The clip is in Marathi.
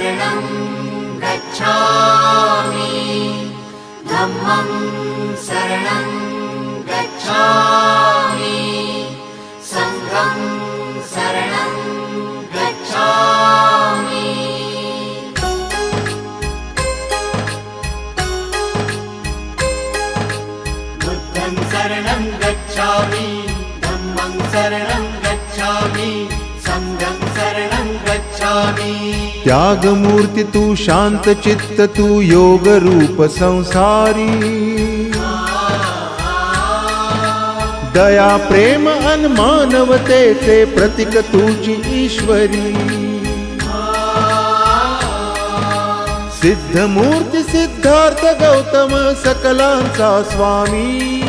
शरणं गच्छामि धम्मं शरणं गच्छामि संघं शरणं गच्छामि बुद्धं शरणं गच्छामि धम्मं शरणं गच्छामि संघं शरणं गच्छामि त्याग मूर्ति तू शांत चित्त तू योग रूप संसारी दया प्रेम अन मानवतेचे प्रतीक तुझी ईश्वरी सिद्ध मूर्ती सिद्धार्थ गौतम सकलांचा स्वामी